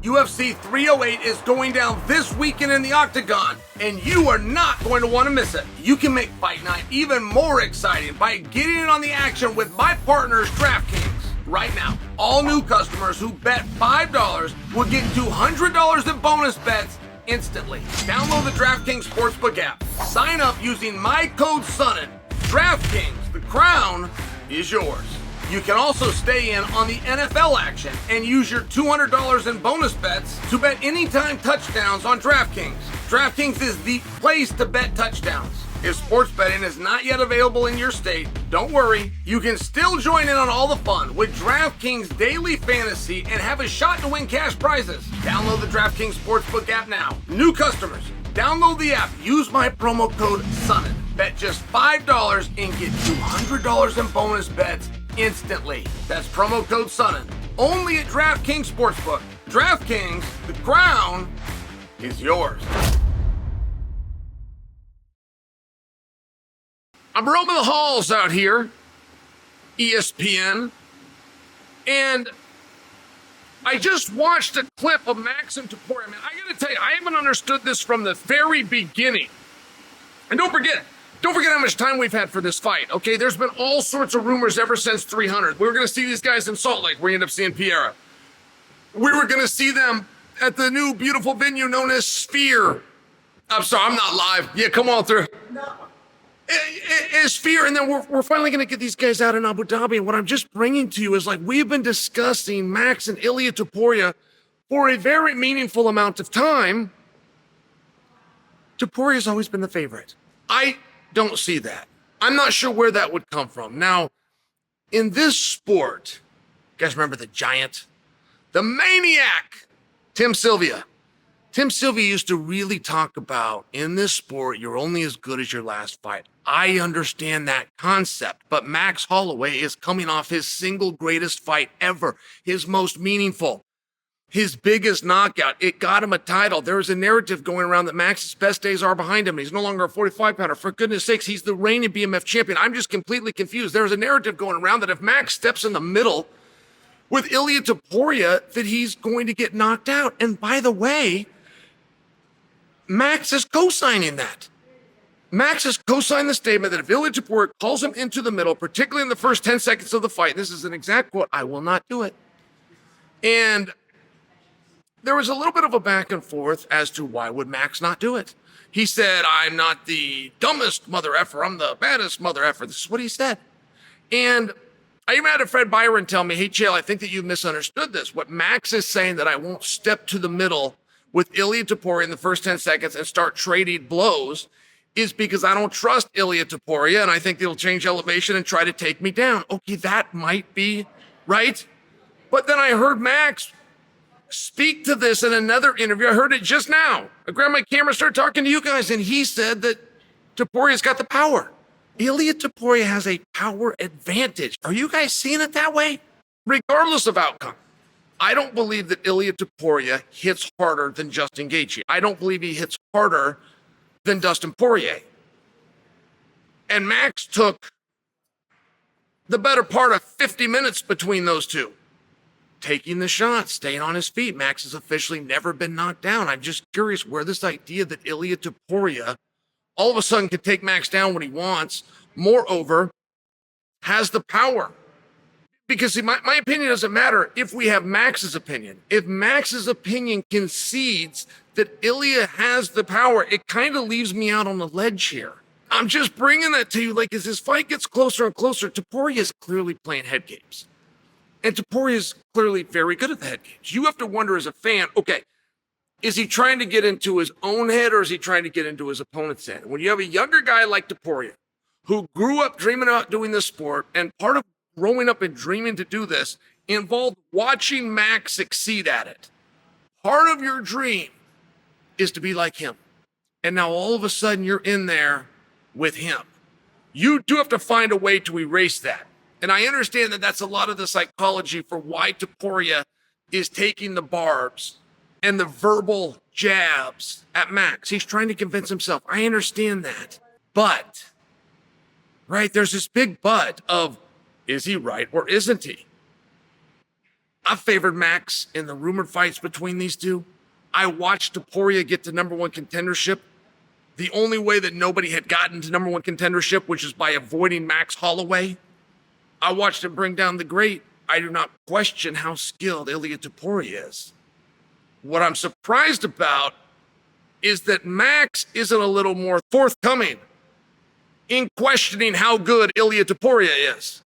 UFC 308 is going down this weekend in the Octagon, and you are not going to want to miss it. You can make fight night even more exciting by getting in on the action with my partners, DraftKings. Right now, all new customers who bet $5 will get $200 in bonus bets instantly. Download the DraftKings Sportsbook app. Sign up using my code Sonnen. DraftKings, the crown is yours. You can also stay in on the NFL action and use your $200 in bonus bets to bet anytime touchdowns on DraftKings. DraftKings is the place to bet touchdowns. If sports betting is not yet available in your state, don't worry. You can still join in on all the fun with DraftKings Daily Fantasy and have a shot to win cash prizes. Download the DraftKings Sportsbook app now. New customers, download the app. Use my promo code SONNEN. Bet just $5 and get $200 in bonus bets instantly. That's promo code SONNEN. Only at DraftKings Sportsbook. DraftKings, the crown is yours. I'm roaming the halls out here, ESPN, and I just watched a clip of Max and Topuria. Man, I gotta tell you, I haven't understood this from the very beginning. And don't forget how much time we've had for this fight, okay? There's been all sorts of rumors ever since 300. We were gonna see these guys in Salt Lake. We end up seeing Piera. We were gonna see them at the new beautiful venue known as Sphere. I'm sorry, I'm not live. Yeah, come on through. No. It's Sphere, and then we're finally going to get these guys out in Abu Dhabi. And what I'm just bringing to you is, like, we've been discussing Max and Ilia Topuria for a very meaningful amount of time. Topuria's always been the favorite. I don't see that. I'm not sure where that would come from. Now, in this sport, you guys remember the giant? The maniac, Tim Sylvia. Tim Sylvia used to really talk about, in this sport, you're only as good as your last fight. I understand that concept, but Max Holloway is coming off his single greatest fight ever, his most meaningful, his biggest knockout. It got him a title. There is a narrative going around that Max's best days are behind him. He's no longer a 45-pounder. For goodness sakes, he's the reigning BMF champion. I'm just completely confused. There's a narrative going around that if Max steps in the middle with Ilia Topuria, that he's going to get knocked out. And by the way, Max is co-signing that. Max has co-signed the statement that if Ilia Topuria calls him into the middle, particularly in the first 10 seconds of the fight, this is an exact quote, I will not do it. And there was a little bit of a back and forth as to why would Max not do it. He said, I'm not the dumbest mother effer, I'm the baddest mother effer. This is what he said. And I even had a Fred Byron tell me, hey, Chael, I think that you misunderstood this. What Max is saying that I won't step to the middle with Ilia Topuria in the first 10 seconds and start trading blows is because I don't trust Ilia Topuria, and I think they'll change elevation and try to take me down. Okay, that might be right. But then I heard Max speak to this in another interview. I heard it just now. I grabbed my camera, started talking to you guys, and he said that Topuria's got the power. Ilia Topuria has a power advantage. Are you guys seeing it that way? Regardless of outcome. I don't believe that Ilia Topuria hits harder than Justin Gaethje. I don't believe he hits harder than Dustin Poirier. And Max took the better part of 50 minutes between those two, taking the shot, staying on his feet. Max has officially never been knocked down. I'm just curious where this idea that Ilia Topuria all of a sudden can take Max down when he wants, moreover, has the power. Because see, my opinion doesn't matter if we have Max's opinion. If Max's opinion concedes that Ilia has the power, it kind of leaves me out on the ledge here. I'm just bringing that to you, like, as this fight gets closer and closer, Topuria is clearly playing head games. And Topuria is clearly very good at the head games. You have to wonder as a fan, okay, is he trying to get into his own head or is he trying to get into his opponent's head? When you have a younger guy like Topuria, who grew up dreaming about doing this sport, and part of growing up and dreaming to do this involved watching Max succeed at it. Part of your dream is to be like him. And now all of a sudden you're in there with him. You do have to find a way to erase that. And I understand that that's a lot of the psychology for why Topuria is taking the barbs and the verbal jabs at Max. He's trying to convince himself. I understand that. But, right, there's this big but of, is he right or isn't he? I favored Max in the rumored fights between these two. I watched Topuria get to number one contendership the only way that nobody had gotten to number one contendership, which is by avoiding Max Holloway. I watched him bring down the great. I do not question how skilled Ilia Topuria is. What I'm surprised about is that Max isn't a little more forthcoming in questioning how good Ilia Topuria is.